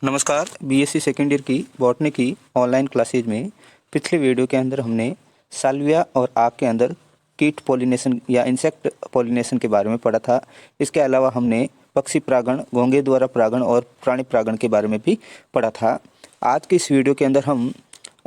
नमस्कार। BSc second year की botany की ऑनलाइन क्लासेज में पिछले वीडियो के अंदर हमने साल्विया और आग के अंदर कीट पॉलिनेशन या इंसेक्ट पॉलिनेशन के बारे में पढ़ा था। इसके अलावा हमने पक्षी परागण, घोंघे द्वारा परागण और प्राणी परागण के बारे में भी पढ़ा था। आज की इस वीडियो के अंदर हम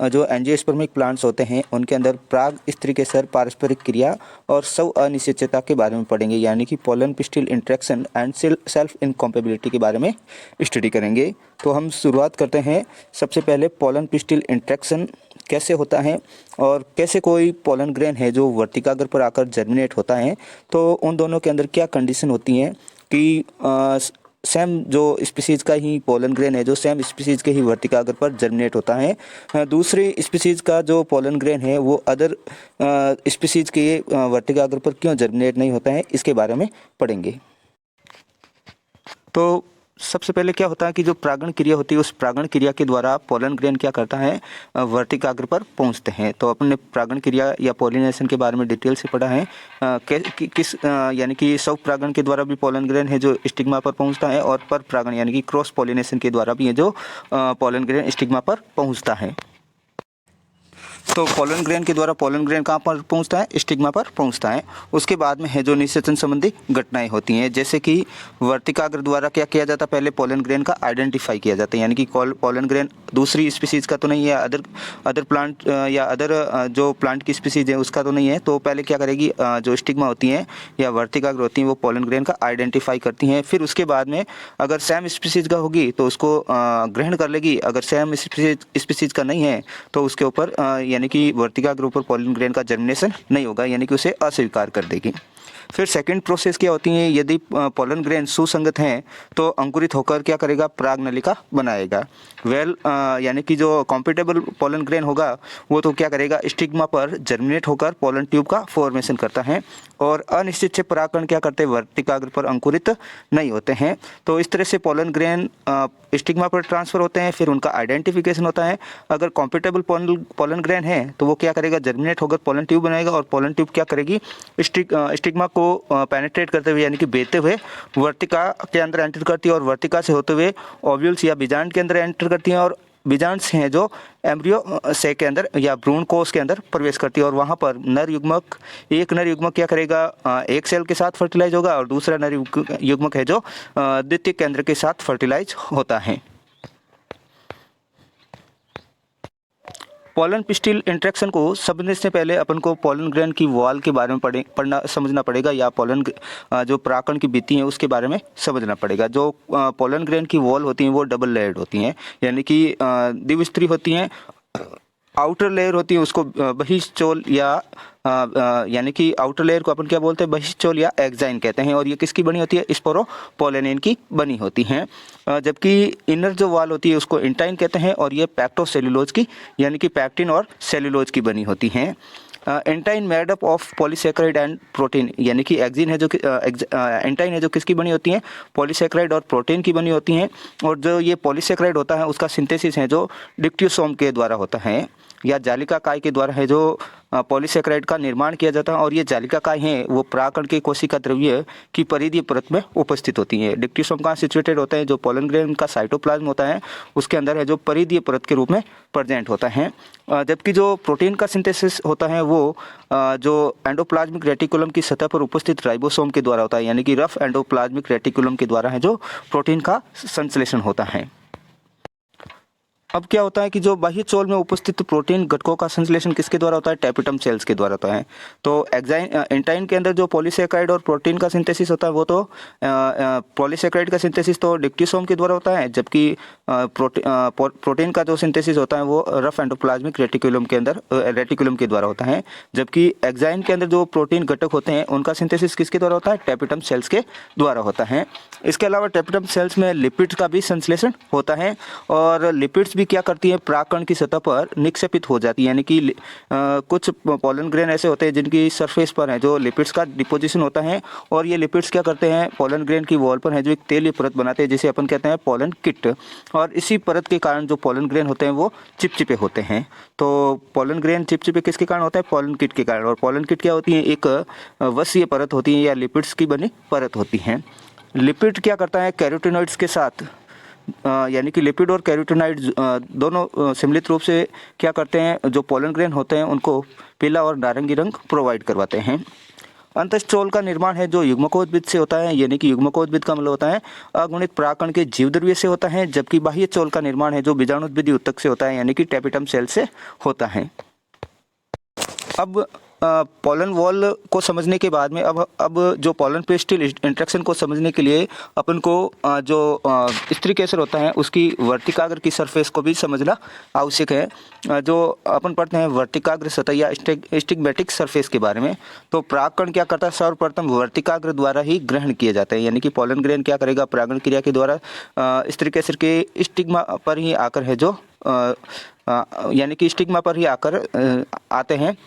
जो एंजियोस्पर्मिक प्लांट्स होते हैं उनके अंदर पराग स्त्रीकेसर पारस्परिक क्रिया और स्व अनिश्चितता के बारे में पढ़ेंगे, यानी कि pollen pistil interaction and self incompatibility के बारे में स्टडी करेंगे। तो हम शुरुआत करते हैं। सबसे पहले पोलन पिस्टिल इंटरेक्शन कैसे होता है और कैसे कोई पोलन ग्रेन है जो वर्तिकाग्र पर आकर जर्मिनेट होता है, तो उन दोनों के अंदर क्या कंडीशन होती हैं कि सेम जो स्पीसीज का ही पोलन ग्रेन है जो सेम स्पीसीज के ही वर्तिकाग्र पर जर्मिनेट होता है, दूसरी स्पीसीज का जो पोलन ग्रेन है वो अदर स्पीसीज के वर्तिकाग्र पर क्यों जर्मिनेट नहीं होता है, इसके बारे में पढ़ेंगे। तो सबसे पहले क्या होता है कि जो परागण क्रिया होती है उस परागण क्रिया के द्वारा पोलन ग्रेन क्या करता है, वर्तिकाग्र पर पहुंचते हैं। तो अपने परागण क्रिया या पॉलिनेशन के बारे में डिटेल से पढ़ा है। यानी कि स्व परागण के द्वारा भी पोलन ग्रेन है जो स्टिग्मा पर पहुंचता है और पर परागण यानी कि क्रॉस पॉलिनेशन के द्वारा भी है जो पोलन ग्रेन स्टिग्मा पर पहुँचता है। तो पोलन ग्रेन के द्वारा पोलन ग्रेन कहाँ पर पहुँचता है, स्टिग्मा पर पहुँचता है। उसके बाद में है जो निषेचन संबंधी घटनाएं होती हैं, जैसे कि वर्तिकाग्र द्वारा क्या किया जाता है, पहले पोलन ग्रेन का आइडेंटिफाई किया जाता है, यानी कि पोलन ग्रेन दूसरी स्पीसीज का तो नहीं है, अदर प्लांट या अदर जो प्लांट की स्पीसीज है उसका तो नहीं है। तो पहले क्या करेगी, जो स्टिग्मा होती हैं या वर्तिकाग्र होती हैं वो पोलन ग्रेन का आइडेंटिफाई करती हैं। फिर उसके बाद में अगर सेम स्पीसीज का होगी तो उसको ग्रहण कर लेगी, अगर सेम स्पीसीज का नहीं है तो उसके ऊपर यानी कि वर्तिकाग्र ऊपर पोलन ग्रेन का जर्मिनेशन नहीं होगा, यानी कि उसे अस्वीकार कर देगी। फिर सेकंड प्रोसेस क्या होती है, यदि पोलन ग्रेन सुसंगत हैं तो अंकुरित होकर क्या करेगा, पराग नलिका बनाएगा। यानी कि जो कॉम्पिटेबल पोलन ग्रेन होगा वो तो क्या करेगा, स्टिग्मा पर जर्मिनेट होकर पोलन ट्यूब का फॉर्मेशन करता है और अनिश्चित से परागकण क्या करते हैं, वर्तिकाग्र पर अंकुरित नहीं होते हैं। तो इस तरह से पोलन ग्रेन स्टिग्मा पर ट्रांसफर होते हैं, फिर उनका आइडेंटिफिकेशन होता है। अगर कॉम्पिटेबल पोलन ग्रेन है तो वो क्या करेगा, जर्मिनेट होकर पोलन ट्यूब बनाएगा और पोलन ट्यूब क्या करेगी, स्टिग्मा को पेनिट्रेट करते हुए यानी कि बेते हुए वर्तिका के अंदर एंटर करती है और वर्तिका से होते हुए ओव्यूल्स या बीजांड के अंदर एंटर करती हैं और बीजांड से हैं जो एम्ब्रियो से के अंदर या भ्रूण कोश के अंदर प्रवेश करती है और वहाँ पर एक नर युग्मक क्या करेगा, एक सेल के साथ फर्टिलाइज होगा और दूसरा नर युग्मक है जो द्वितीय केंद्र के साथ फर्टिलाइज होता है। पोलन पिस्टिल इंटरेक्शन को समझने से पहले अपन को पोलन ग्रेन की वॉल के बारे में समझना पड़ेगा या पोलन जो परागकण की भित्ति है उसके बारे में समझना पड़ेगा। जो पोलन ग्रेन की वॉल होती हैं वो डबल लेयर्ड होती हैं, यानी कि द्विस्तरीय होती हैं। आउटर लेयर होती है उसको बहिश्चोल या यानी कि आउटर लेयर को अपन क्या बोलते हैं, बहिश्चोल या एक्साइन कहते हैं और ये किसकी बनी होती है, स्पोरोपोलेनिन की बनी होती हैं। जबकि इनर जो वॉल होती है उसको इंटाइन कहते हैं और ये पैक्टोसेल्यूलोज की यानी कि पैक्टिन और सेल्यूलोज की बनी होती हैं। एंटाइन made up of polysaccharide and protein, यानी कि एक्सिन है जो एंटाइन है जो किसकी बनी होती है, पॉलीसेकेराइड और प्रोटीन की बनी होती हैं। और जो ये पॉलीसेकेराइड होता है उसका सिंथेसिस है जो डिक्टियोसोम के द्वारा होता है या जालिका काय के द्वारा है जो पॉलीसेकेराइड का निर्माण किया जाता है और ये जालिका काय है वो परागकण के कोशिका द्रव्य की परिधीय परत में उपस्थित होती है। डिक्टियोसोम कहाँ सिचुएटेड होता है, जो पोलन ग्रेन का साइटोप्लाज्म होता है उसके अंदर है जो परिधीय परत के रूप में प्रेजेंट होता है। जबकि जो प्रोटीन का सिंथेसिस होता है वो जो एंडोप्लाज्मिक रेटिकुलम की सतह पर उपस्थित राइबोसोम के द्वारा होता है, यानी कि रफ एंडोप्लाज्मिक रेटिकुलम के द्वारा है जो प्रोटीन का संश्लेषण होता है। अब क्या होता है कि जो बाह्य चोल में उपस्थित प्रोटीन घटकों का संश्लेषण किसके द्वारा होता है, टैपिटम सेल्स के द्वारा होता है। तो एंटाइन के अंदर जो पॉलीसेकेराइड और प्रोटीन का सिंथेसिस होता है वो तो पॉलीसेकेराइड का सिंथेसिस तो डिक्टियोसोम के द्वारा होता है, जबकि प्रोटीन का जो सिंथेसिस होता है वो रफ एंडोप्लाज्मिक रेटिकुलम के द्वारा होता है। जबकि एक्साइन के अंदर जो प्रोटीन घटक होते हैं उनका सिंथेसिस किसके द्वारा होता है, टैपिटम सेल्स के द्वारा होता है। इसके अलावा टैपिटम सेल्स में लिपिड्स का भी संश्लेषण होता है और लिपिड्स भी क्या करती है, परागकण की सतह पर निक्षेपित हो जाती है, यानी कि कुछ पोलन ग्रेन ऐसे होते हैं जिनकी सरफेस पर है जो लिपिड्स का डिपोजिशन होता है और ये लिपिड्स क्या करते हैं, पोलन ग्रेन की वॉल पर है जो एक तेलीय परत बनाते हैं जिसे अपन कहते हैं पोलन किट। और इसी परत के कारण जो पोलन ग्रेन होते हैं वो चिपचिपे होते हैं। तो पोलन ग्रेन चिपचिपे किसके कारण होता है, पोलन किट के कारण। और पोलन किट क्या होती है, एक वसीय परत होती है या लिपिड्स की बनी परत होती है। लिपिड क्या करता है, कैरोटिनॉइड्स के साथ यानी कि लिपिड और कैरोटीनॉइड दोनों सम्मिलित रूप से क्या करते हैं, जो पोलन ग्रेन होते हैं उनको पीला और नारंगी रंग प्रोवाइड करवाते हैं। अंतःस्टोल का निर्माण है जो युग्मकोद्भिद से होता है, यानी कि युग्मकोद्भिद का मतलब होता है अगुणित परागकण के जीवद्रव्य से होता है, जबकि बाह्य चोल का निर्माण है जो बीजाणुद्भिद ऊतक से होता है, यानी कि टेपिटम सेल से होता है। अब पोलन वॉल को समझने के बाद में अब जो पोलन पेस्टिल इंटरेक्शन को समझने के लिए अपन को जो स्त्री केसर होता है उसकी वर्तिकाग्र की सरफेस को भी समझना आवश्यक है। जो अपन पढ़ते हैं वर्तिकाग्र सतह या स्टिग्मेटिक सरफेस के बारे में, तो परागकण क्या करता है, सर्वप्रथम वर्तिकाग्र द्वारा ही ग्रहण किए जाते हैं, यानी कि पोलन ग्रेन क्या करेगा, परागण क्रिया के द्वारा स्त्री केसर के स्टिग्मा पर ही आकर है जो यानी कि स्टिग्मा पर ही आकर आते हैं।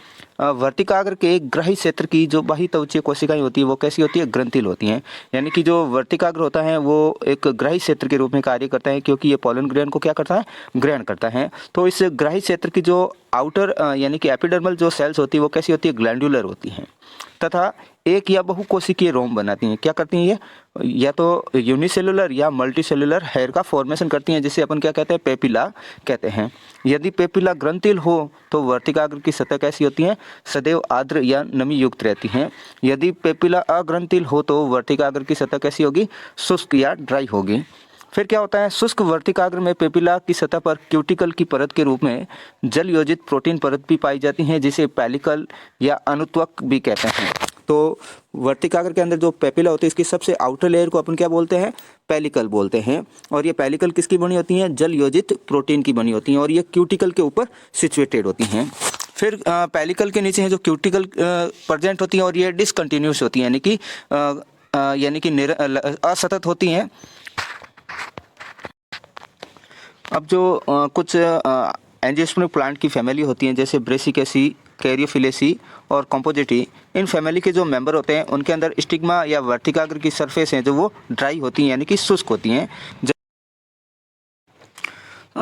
वर्तिकाग्र के ग्राही क्षेत्र की जो बाह्य त्वचीय कोशिकाएं होती है वो कैसी होती है, ग्रंथिल होती हैं, यानी कि जो वर्तिकाग्र होता है वो एक ग्राही क्षेत्र के रूप में कार्य करता है, क्योंकि ये पोलन ग्रेन को क्या करता है, ग्रहण करता है। तो इस ग्राही क्षेत्र की जो आउटर यानी कि एपिडर्मल जो सेल्स होती है वो कैसी होती है, ग्लैंडुलर होती हैं, तथा एक या बहुकोशिकीय रोम बनाती हैं। क्या करती हैं ये, या तो यूनिसेलुलर या मल्टीसेलुलर हेयर का फॉर्मेशन करती हैं, जिसे अपन क्या कहते हैं, पेपिला कहते हैं। यदि पेपिला ग्रंथिल हो तो वर्तिकाग्र की सतह कैसी होती है, सदैव आर्द्र या नमी युक्त रहती हैं। यदि पेपिला अग्रंथिल हो तो वर्तिकाग्र की सतह कैसी होगी, शुष्क या ड्राई होगी। फिर क्या होता है, शुष्क वर्तिकाग्र में पेपिला की सतह पर क्यूटिकल की परत के रूप में जल योजित प्रोटीन परत भी पाई जाती है, जिसे पेलिकल या अनुत्वक भी कहते हैं। तो वर्तिकाग्र के अंदर जो पेपिला होती है इसकी सबसे आउटर लेयर को अपन क्या बोलते हैं, पेलिकल बोलते हैं, और ये पेलिकल किसकी बनी होती हैं, जल योजित प्रोटीन की बनी होती हैं, और ये क्यूटिकल के ऊपर सिचुएटेड होती हैं। फिर पेलिकल के नीचे है जो क्यूटिकल प्रेजेंट होती हैं, और ये डिसकंटिन्यूस होती हैं, यानी कि असतत होती हैं। अब जो कुछ एंजियोस्पर्मिक प्लांट की फैमिली होती हैं, जैसे ब्रेसिकेसी, कैरियोफिलेसी और कॉम्पोजिटी, इन फैमिली के जो मेंबर होते हैं उनके अंदर स्टिग्मा या वर्तिकाग्र की सरफेस हैं जो वो ड्राई होती हैं, यानी कि शुष्क होती हैं,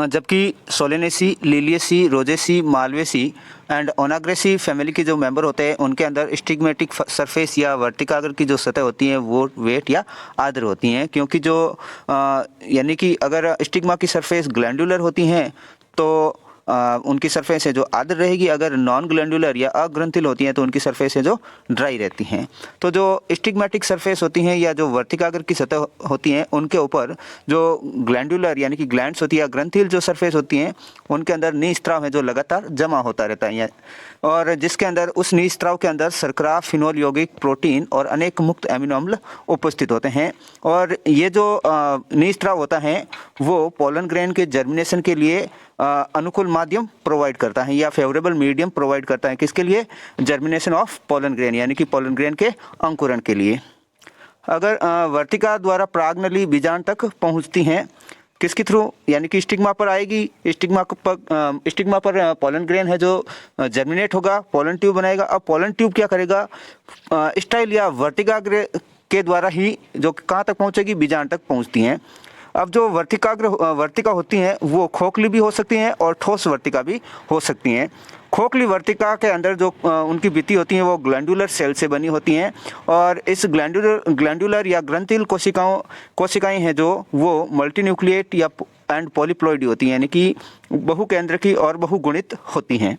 जबकि Solanaceae, Liliaceae, Rosaceae, Malvaceae and Onagraceae family के जो मेंबर होते हैं उनके अंदर स्टिग्मेटिक सरफेस या वर्तिकाग्र की जो सतह होती है वो वेट या आर्द्र होती हैं, क्योंकि जो यानी कि अगर स्टिग्मा की सरफेस ग्लैंडुलर होती हैं तो उनकी सरफेस है जो आर्द्र रहेगी, अगर नॉन ग्लैंडुलर या अग्रंथिल होती हैं तो उनकी सरफेस है जो ड्राई रहती हैं। तो जो स्टिग्मेटिक सरफेस होती हैं या जो वर्तिकाग्र की सतह होती हैं उनके ऊपर जो ग्लैंडुलर यानी कि ग्लैंड्स होती है, ग्रंथिल जो सरफेस होती हैं उनके अंदर नीस्त्राव है जो लगातार जमा होता रहता है, और जिसके अंदर उस नीस्त्राव के अंदर शर्करा, फिनोल यौगिक, प्रोटीन और अनेक मुक्त एमिनो अम्ल उपस्थित होते हैं। और ये जो नीस्त्राव होता है वो पोलन ग्रेन के जर्मिनेशन के लिए अनुकूल माध्यम प्रोवाइड करता है या फेवरेबल मीडियम प्रोवाइड करता है, किसके लिए, जर्मिनेशन ऑफ पोलन ग्रेन, यानी कि पोलन ग्रेन के अंकुरण के लिए। अगर वर्तिका द्वारा परागनली बीजांड तक पहुंचती हैं, किसके थ्रू, यानी कि स्टिग्मा पर आएगी, स्टिग्मा पर पोलन ग्रेन है जो जर्मिनेट होगा, पोलन ट्यूब बनाएगा। अब पोलन ट्यूब क्या करेगा, स्टाइल या वर्तिकाग्र के द्वारा ही जो कहाँ तक पहुँचेगी, बीजांड तक पहुँचती हैं। अब जो वर्तिका होती हैं वो खोखली भी हो सकती हैं और ठोस वर्तिका भी हो सकती हैं। खोखली वर्तिका के अंदर जो उनकी भित्ति होती हैं वो ग्लैंडुलर सेल से बनी होती हैं, और इस ग्लैंडुलर या ग्रंथिल कोशिकाएं हैं जो वो मल्टीन्यूक्लिएट या एंड पॉलीप्लॉइड होती हैं, यानी कि बहुकेंद्रकी और बहुगुणित होती हैं।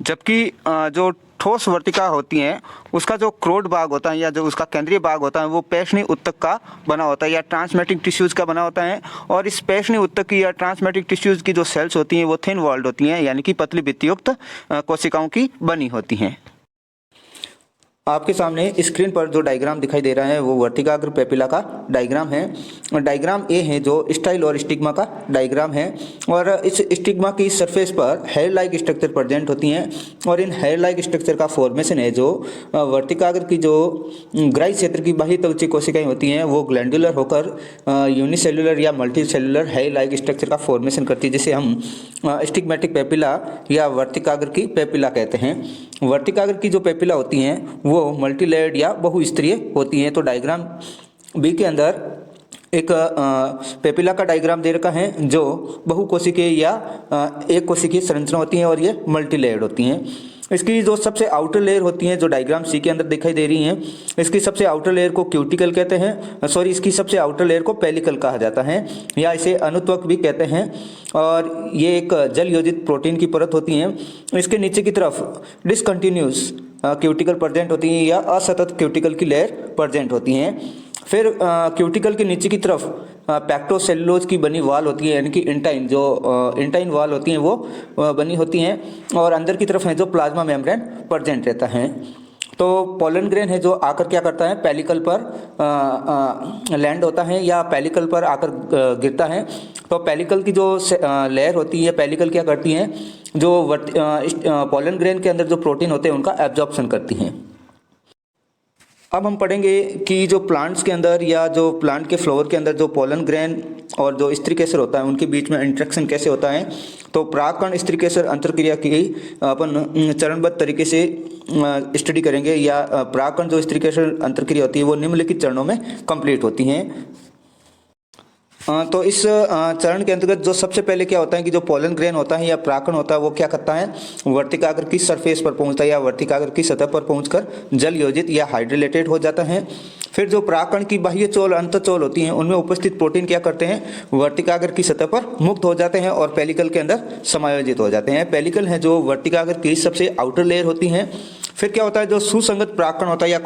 जबकि जो ठोस वर्तिका होती हैं उसका जो क्रोड भाग होता है या जो उसका केंद्रीय भाग होता है वो पेशनी उत्तक का बना होता है या ट्रांसमेटिक टिश्यूज़ का बना होता है, और इस पेशनी उत्तक की या ट्रांसमेटिक टिश्यूज़ की जो सेल्स होती हैं वो थिन वॉल्ड होती हैं, यानी कि पतली भित्तियुक्त कोशिकाओं की बनी होती हैं। आपके सामने स्क्रीन पर जो डायग्राम दिखाई दे रहा है वो वर्तिकाग्र पेपिला का डायग्राम है। डायग्राम ए है जो स्टाइल और स्टिग्मा का डायग्राम है, और इस स्टिग्मा की सरफेस पर हेयर लाइक स्ट्रक्चर प्रेजेंट होती हैं, और इन हेयर लाइक स्ट्रक्चर का फॉर्मेशन है जो वर्तिकाग्र की जो ग्राही क्षेत्र की बाह्य त्वचीय कोशिकाएं होती हैं वो ग्लैंडुलर होकर यूनिसेलुलर या मल्टीसेलुलर हेयर लाइक स्ट्रक्चर का फॉर्मेशन करती है, जिसे हम स्टिग्मेटिक पेपिला या वर्तिकाग्र की पेपिला कहते हैं। वर्तिकाग्र की जो पेपिला होती हैं वो मल्टीलेयर्ड या बहुस्तरीय होती हैं। तो डायग्राम बी के अंदर एक पेपिला का डायग्राम दे रखा है जो बहुकोशिकीय या एक कोशिकीय संरचना होती है और ये मल्टी लेयर्ड होती हैं। इसकी जो सबसे आउटर लेयर होती है जो डायग्राम सी के अंदर दिखाई दे रही है, इसकी सबसे आउटर लेयर को क्यूटिकल कहते हैं, इसकी सबसे आउटर लेयर को पेलिकल कहा जाता है या इसे अनुत्वक भी कहते हैं। और ये एक जल योजित प्रोटीन की परत होती है। इसके नीचे की तरफ डिसकंटिन्यूस क्यूटिकल प्रेजेंट होती है या असतत क्यूटिकल की लेयर प्रेजेंट होती हैं। फिर क्यूटिकल के नीचे की तरफ पैक्टोसेलुलोज की बनी वाल होती है, यानी कि इंटाइन वाल होती हैं वो बनी होती हैं, और अंदर की तरफ है जो प्लाज्मा मेम्ब्रेन प्रेजेंट रहता है। तो पोलन ग्रेन है जो आकर क्या करता है, पेलिकल पर लैंड होता है या पेलिकल पर आकर गिरता है। तो पेलिकल की जो लेयर होती है, पेलिकल क्या करती हैं, जो पोलन ग्रेन के अंदर जो प्रोटीन होते हैं उनका एब्जॉर्प्शन करती हैं। अब हम पढ़ेंगे कि जो प्लांट्स के अंदर या जो प्लांट के फ्लावर के अंदर जो पोलन ग्रेन और जो स्त्री केसर होता है उनके बीच में इंटरेक्शन कैसे होता है। तो परागकण स्त्री केसर अंतरक्रिया की अपन चरणबद्ध तरीके से स्टडी करेंगे, या परागकण जो स्त्री केसर अंतरक्रिया होती है वो निम्नलिखित चरणों में कंप्लीट होती हैं। तो इस चरण के अंतर्गत जो सबसे पहले क्या होता है कि जो पोलन ग्रेन होता है या परागकण होता है वो क्या करता है, वर्तिकाग्र की सरफेस पर पहुंचता है या वर्तिकाग्र की सतह पर पहुंचकर जल योजित या हाइड्रेटेड हो जाता है। फिर जो परागकण की बाह्य चोल अंतःचोल होती हैं उनमें उपस्थित प्रोटीन क्या करते हैं, वर्तिकाग्र की सतह पर मुक्त हो जाते हैं और पेलिकल के अंदर समायोजित हो जाते हैं। पेलिकल है जो वर्तिकाग्र की सबसे आउटर लेयर होती हैं। फिर क्या होता है, जो सुसंगत परागकण होता है या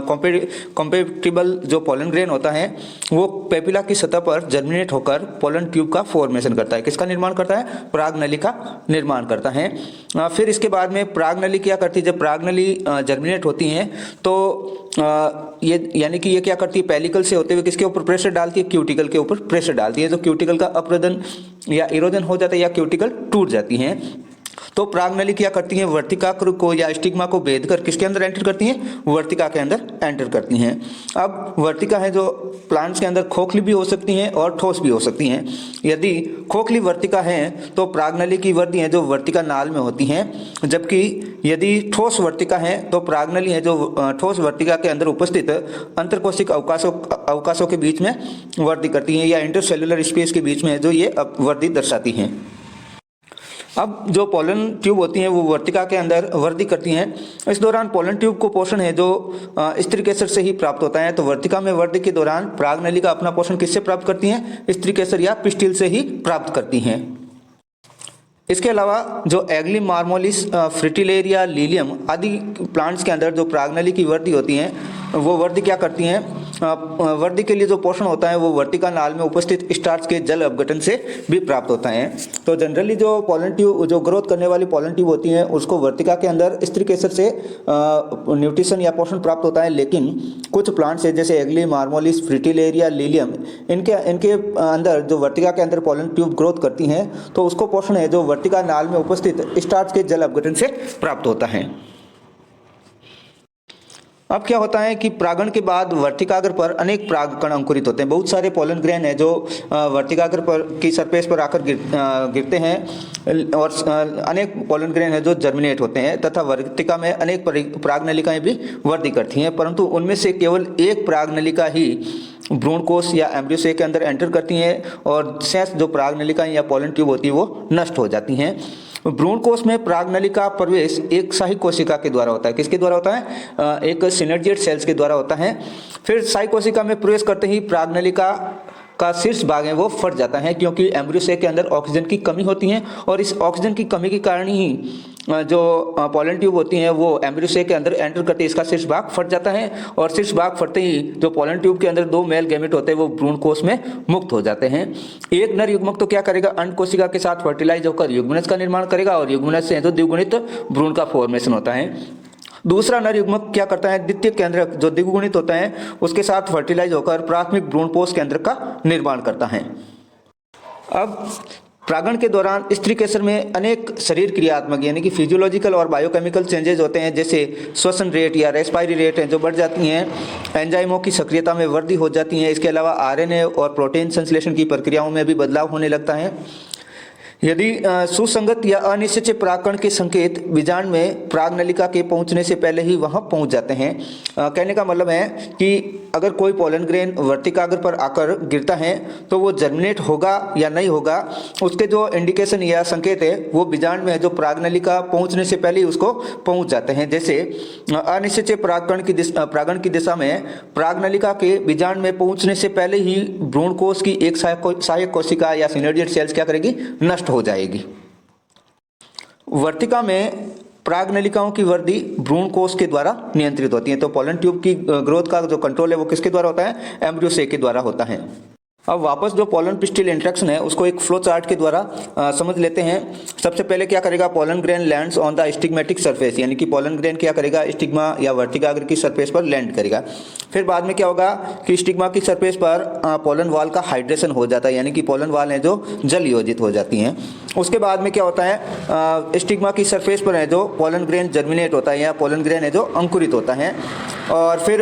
कॉम्पेटिबल जो पोलन ग्रेन होता है वो पेपिला की सतह पर जर्मिनेट होकर पोलन ट्यूब का फॉर्मेशन करता है। किसका निर्माण करता है, परागनली का निर्माण करता है। फिर इसके बाद में परागनली क्या करती है, जब परागनली जर्मिनेट होती हैं तो ये यानी कि ये क्या करती है, पेलिकल से होते हुए किसके ऊपर प्रेशर डालती है, क्यूटिकल के ऊपर प्रेशर डालती है। जो क्यूटिकल का अपरदन या इरोजन हो जाता है या क्यूटिकल टूट जाती हैं। तो परागनली क्या करती हैं, वर्तिकाग्र को या स्टिग्मा को भेद कर किसके अंदर एंटर करती हैं, वर्तिका के अंदर एंटर करती हैं। अब वर्तिका है जो प्लांट्स के अंदर खोखली भी हो सकती हैं और ठोस भी हो सकती हैं। यदि खोखली वर्तिका है तो परागनली की वृद्धि है जो वर्तिका नाल में होती हैं, जबकि यदि ठोस वर्तिका है तो परागनली है जो ठोस वर्तिका के अंदर उपस्थित अंतरकोशिक अवकाशों के बीच में वृद्धि करती हैं या इंटरसेल्युलर स्पेस के बीच में जो ये वृद्धि दर्शाती हैं। अब जो पोलन ट्यूब होती हैं वो वर्तिका के अंदर वृद्धि करती हैं। इस दौरान पोलन ट्यूब को पोषण है जो स्त्री केसर से ही प्राप्त होता है। तो वर्तिका में वृद्धि के दौरान परागनली का अपना पोषण किससे प्राप्त करती हैं, स्त्री केसर या पिस्टिल से ही प्राप्त करती हैं। इसके अलावा जो एग्लिम मार्मोलिस, फ्रिटिलेरिया, लीलियम आदि प्लांट्स के अंदर जो परागनली की वृद्धि होती हैं वो वृद्धि क्या करती हैं, वृद्धि के लिए जो पोषण होता है वो वर्तिका नाल में उपस्थित स्टार्च के जल अपघटन से भी प्राप्त होता है। तो जनरली जो पोलन ट्यूब जो ग्रोथ करने वाली पोलन ट्यूब होती हैं उसको वर्तिका के अंदर स्त्री केसर से न्यूट्रिशन या पोषण प्राप्त होता है, लेकिन कुछ प्लांट्स है जैसे एग्लिम मार्मोलिस, फ्रिटिलेरिया, लीलियम इनके अंदर जो वर्तिका के अंदर पोलन ट्यूब ग्रोथ करती हैं तो उसको पोषण है जो वर्तिका नाल में उपस्थित स्टार्च के जल अपघटन से प्राप्त होता है। अब क्या होता है कि परागण के बाद वर्तिकाग्र पर अनेक परागकण अंकुरित होते हैं। बहुत सारे पोलन ग्रेन है जो वर्तिकाग्र पर की सरफेस पर आकर गिरते हैं और अनेक पोलन ग्रेन है जो जर्मिनेट होते हैं तथा वर्तिका में अनेक परागनलिकाएं भी वृद्धि करती हैं, परंतु उनमें से केवल एक परागनलिका ही भ्रूणकोश या एम्ब्रियो के अंदर एंटर करती हैं और शेष जो परागनलिकाएं या पोलन ट्यूब होती है वो नष्ट हो जाती हैं। भ्रूणकोश में परागनली का प्रवेश एक शाही कोशिका के द्वारा होता है। किसके द्वारा होता है, एक सिनर्जिएट सेल्स के द्वारा होता है। फिर शाही कोशिका में प्रवेश करते ही परागनली का शीर्ष भाग है वो फट जाता है, क्योंकि एम्ब्रियो के अंदर ऑक्सीजन की कमी होती है और इस ऑक्सीजन की कमी के कारण ही जो पोलन ट्यूब होती हैं वो एम्ब्रियो के अंदर एंटर करते ही इसका शीर्ष भाग फट जाता है और शीर्ष भाग फटते ही जो पोलन ट्यूब के अंदर दो मेल गैमेट होते हैं वो भ्रूणकोश में मुक्त हो जाते हैं। एक नर युग्मक तो क्या करेगा, अंड कोशिका के साथ फर्टिलाइज होकर युग्मनज का निर्माण करेगा और युग्मनज से तो द्विगुणित भ्रूण का फॉर्मेशन होता है। दूसरा नर युग्मक क्या करता है, द्वितीय केंद्रक जो द्विगुणित होता है उसके साथ फर्टिलाइज होकर प्राथमिक भ्रूणपोष केंद्रक का निर्माण करता है। अब परागण के दौरान स्त्री केसर में अनेक शरीर क्रियात्मक यानी कि फिजियोलॉजिकल और बायोकेमिकल चेंजेस होते हैं, जैसे श्वसन रेट या रेस्पायरी रेट है जो बढ़ जाती हैं, एंजाइमों की सक्रियता में वृद्धि हो जाती है। इसके अलावा आरएनए और प्रोटीन संश्लेषण की प्रक्रियाओं में भी बदलाव होने लगता है। यदि सुसंगत या अनिश्चित परागकण के संकेत बीजांड में परागनलिका के पहुंचने से पहले ही वहां पहुंच जाते हैं। कहने का मतलब है कि अगर कोई पोलन ग्रेन वर्तिकाग्र पर आकर गिरता है तो वो जर्मिनेट होगा या नहीं होगा, उसके जो इंडिकेशन या संकेत है वो बीजांड में जो परागनलिका पहुंचने से पहले ही उसको पहुंच जाते हैं। जैसे अनिश्चित परागण की दिशा में परागनलिका के बीजांड में पहुंचने से पहले ही भ्रूणकोश की एक सहायक कोशिका या सिनर्जिड सेल्स क्या करेगी, नष्ट हो जाएगी। वर्तिका में परागनलिकाओं की वृद्धि भ्रूणकोश के द्वारा नियंत्रित होती है। तो पोलन ट्यूब की ग्रोथ का जो कंट्रोल है वो किसके द्वारा होता है, एम्ब्रियो सेक के द्वारा होता है। अब वापस जो पोलन पिस्टिल इंटरेक्शन है उसको एक फ्लो चार्ट के द्वारा समझ लेते हैं। सबसे पहले क्या करेगा, pollen grain lands on the stigmatic surface, यानी कि पोलन ग्रेन क्या करेगा, स्टिग्मा या वर्तिकाग्र की सरफेस पर लैंड करेगा। फिर बाद में क्या होगा कि स्टिग्मा की सरफेस पर पोलन वाल का हाइड्रेशन हो जाता है, यानी कि पोलन वाल है जो जल योजित हो जाती हैं। उसके बाद में क्या होता है, स्टिग्मा की सरफेस पर है जो पोलन ग्रेन जर्मिनेट होता है या पोलन ग्रेन है जो अंकुरित होता है। और फिर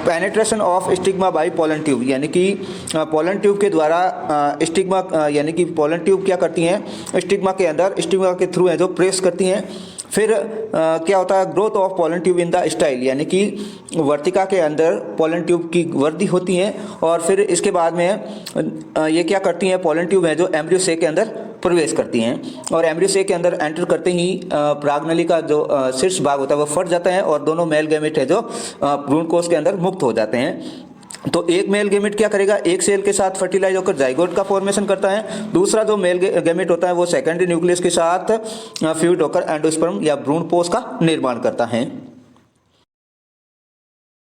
penetration of stigma by pollen tube, यानी कि पोलन ट्यूब के द्वारा स्टिग्मा यानी कि पोलन ट्यूब क्या करती हैं, स्टिग्मा के अंदर स्टिग्मा के थ्रू है जो प्रेस करती हैं। फिर क्या होता है, growth of pollen tube in the style, यानी कि वर्तिका के अंदर पोलन ट्यूब की वृद्धि होती है। और फिर इसके बाद में ये क्या करती हैं, पोलन ट्यूब है जो एम्ब्रियो सेक के अंदर प्रवेश करती हैं। और एम्ब्रियो सेक के अंदर एंटर करते ही परागनली का जो शीर्ष भाग होता है वो फट जाता है और दोनों मेल गैमेट है जो भ्रूणकोश के अंदर मुक्त हो जाते हैं। तो एक मेल गैमेट क्या करेगा, एक सेल के साथ फर्टिलाइज होकर जाइगोट का फॉर्मेशन करता है। दूसरा जो मेल गैमेट होता है वो सेकेंडरी न्यूक्लियस के साथ फ्यूज होकर एंडोस्पर्म या भ्रूणपोष का निर्माण करता है।